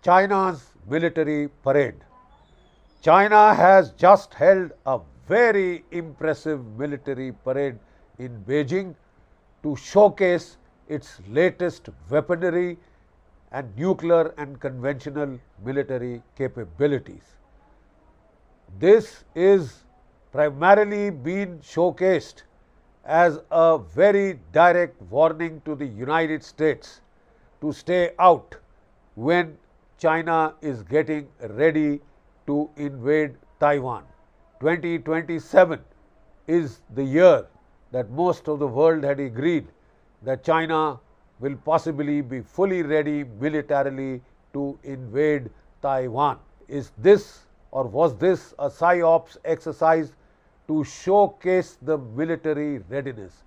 China's military parade. China has just held a very impressive military parade in Beijing to showcase its latest weaponry and nuclear and conventional military capabilities. This is primarily been showcased as a very direct warning to the United States to stay out when China is getting ready to invade Taiwan. 2027 is the year that most of the world had agreed that China will possibly be fully ready militarily to invade Taiwan. Is this or was this a PSYOPs exercise to showcase the military readiness?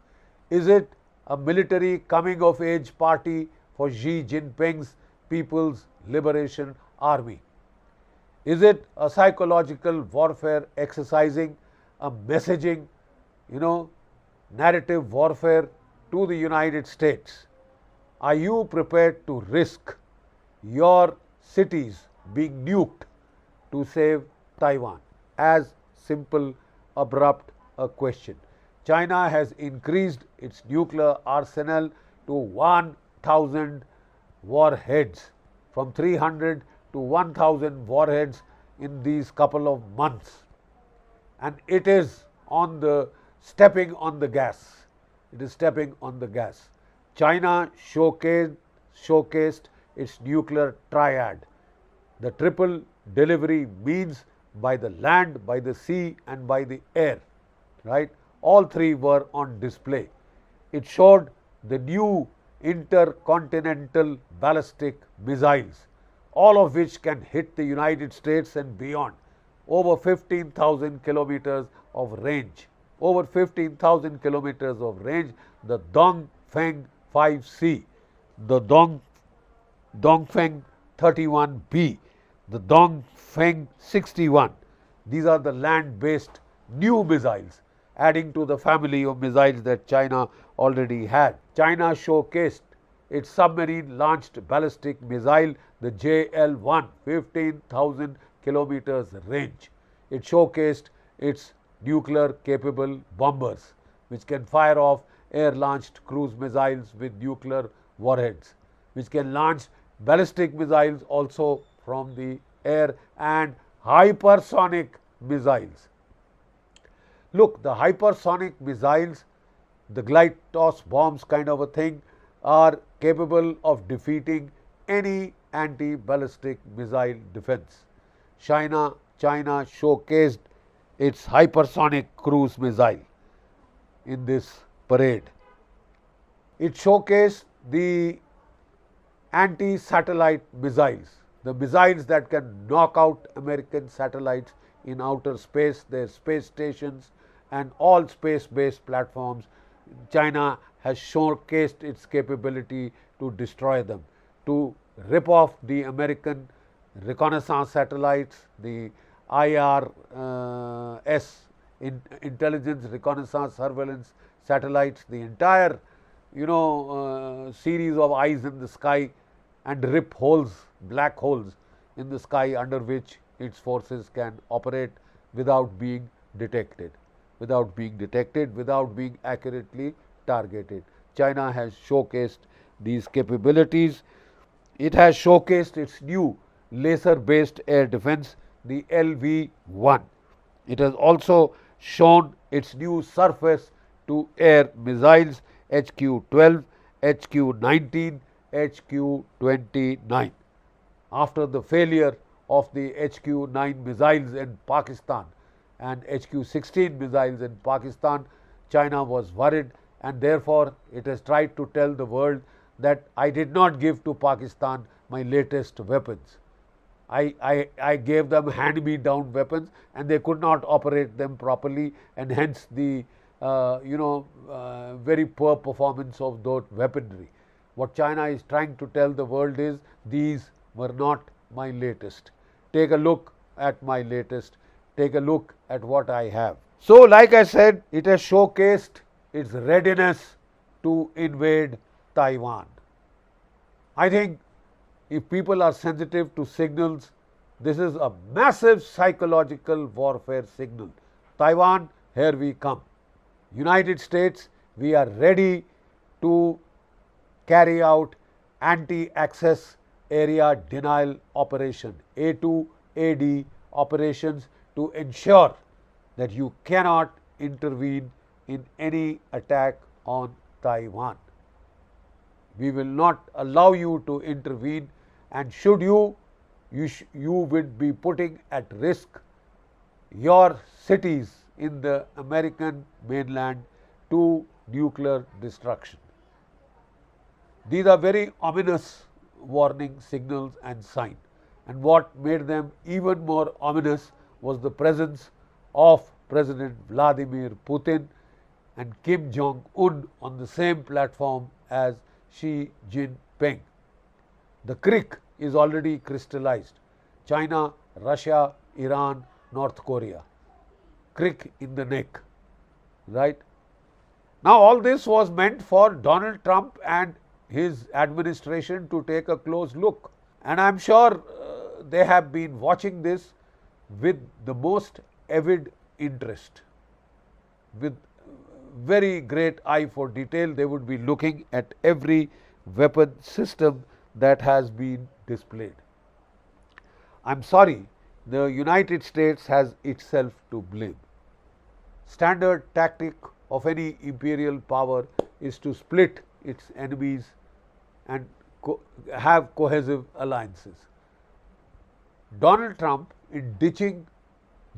Is it a military coming of age party for Xi Jinping's People's Liberation Army? Is it a psychological warfare exercising a messaging, narrative warfare to the United States? Are you prepared to risk your cities being nuked to save Taiwan? As simple, abrupt a question. China has increased its nuclear arsenal to 1,000 warheads, from 300 to 1,000 warheads in these couple of months, and it is stepping on the gas. It is stepping on the gas. China showcased its nuclear triad. The triple delivery means by the land, by the sea and by the air, right? All three were on display. It showed the new intercontinental ballistic missiles, all of which can hit the United States and beyond, over 15,000 kilometers of range. Over 15,000 kilometers of range, the Dongfeng 5C, the Dongfeng 31B, the Dongfeng 61. These are the land-based new missiles, adding to the family of missiles that China already had. China showcased its submarine-launched ballistic missile, the JL-1, 15,000 kilometers range. It showcased its nuclear-capable bombers, which can fire off air-launched cruise missiles with nuclear warheads, which can launch ballistic missiles also from the air, and hypersonic missiles. Look, the hypersonic missiles, the glide toss bombs kind of a thing, are capable of defeating any anti-ballistic missile defense. China showcased its hypersonic cruise missile in this parade. It showcased the anti-satellite missiles, the missiles that can knock out American satellites in outer space, their space stations and all space-based platforms. China has showcased its capability to destroy them, to rip off the American reconnaissance satellites, the IRS, intelligence, reconnaissance, surveillance satellites, the entire series of eyes in the sky, and rip holes, black holes in the sky under which its forces can operate without being detected, without being accurately targeted. China has showcased these capabilities. It has showcased its new laser-based air defense, the LV-1. It has also shown its new surface-to-air missiles, HQ-12, HQ-19, HQ-29. After the failure of the HQ-9 missiles in Pakistan and HQ-16 missiles in Pakistan, China was worried, and therefore it has tried to tell the world that I did not give to Pakistan my latest weapons. I gave them hand-me-down weapons, and they could not operate them properly, and hence the very poor performance of those weaponry. What China is trying to tell the world is, these were not my latest. Take a look at my latest. Take a look at what I have. So, like I said, it has showcased its readiness to invade Taiwan. I think if people are sensitive to signals, this is a massive psychological warfare signal. Taiwan, here we come. United States, we are ready to carry out anti-access area denial operation, A2AD operations, to ensure that you cannot intervene in any attack on Taiwan. We will not allow you to intervene, and should you would be putting at risk your cities in the American mainland to nuclear destruction. These are very ominous warning signals and signs, and what made them even more ominous was the presence of President Vladimir Putin and Kim Jong-un on the same platform as Xi Jinping. The creek is already crystallized. China, Russia, Iran, North Korea. Crick in the neck, right? Now, all this was meant for Donald Trump and his administration to take a close look, and I am sure they have been watching this with the most avid interest. With very great eye for detail, they would be looking at every weapon system that has been displayed. I am sorry, the United States has itself to blame. Standard tactic of any imperial power is to split its enemies and have cohesive alliances. Donald Trump, in ditching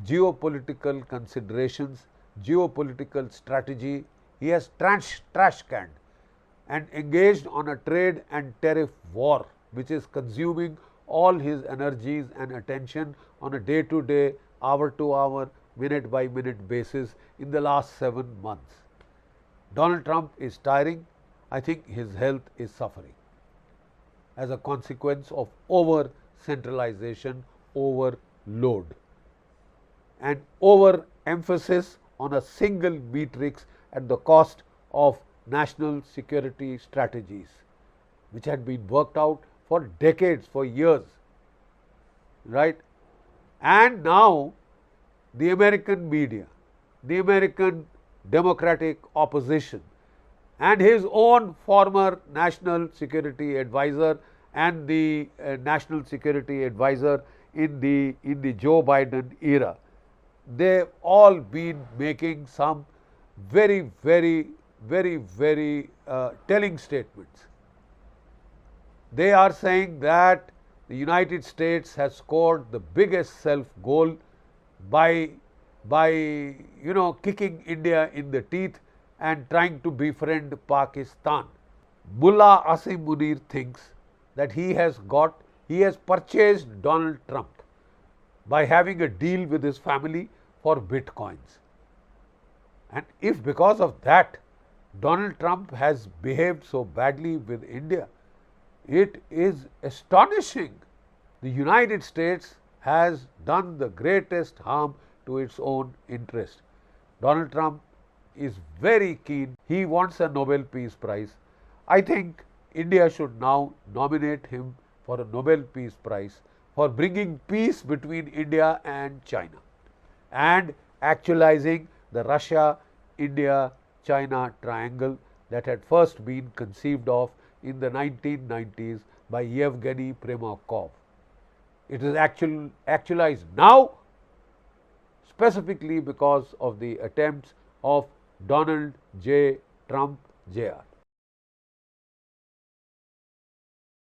geopolitical considerations, geopolitical strategy, he has trash canned and engaged on a trade and tariff war, which is consuming all his energies and attention on a day-to-day, hour-to-hour, minute-by-minute basis in the last 7 months. Donald Trump is tiring. I think his health is suffering as a consequence of over-centralization, overload, and over-emphasis on a single matrix at the cost of national security strategies, which had been worked out for decades, for years, right? And now the American media, the American Democratic opposition, and his own former national security advisor and the national security advisor in the Joe Biden era, they've all been making some very telling statements. They are saying that the United States has scored the biggest self goal by kicking India in the teeth and trying to befriend Pakistan. Mullah Asim Munir thinks that he has purchased Donald Trump by having a deal with his family for bitcoins. And if because of that Donald Trump has behaved so badly with India, it is astonishing. The United States has done the greatest harm to its own interest. Donald Trump is very keen. He wants a Nobel Peace Prize. I think India should now nominate him for a Nobel Peace Prize for bringing peace between India and China and actualizing the Russia-India-China triangle that had first been conceived of in the 1990s by Yevgeny Primakov. It is actualized now specifically because of the attempts of Donald J. Trump Jr.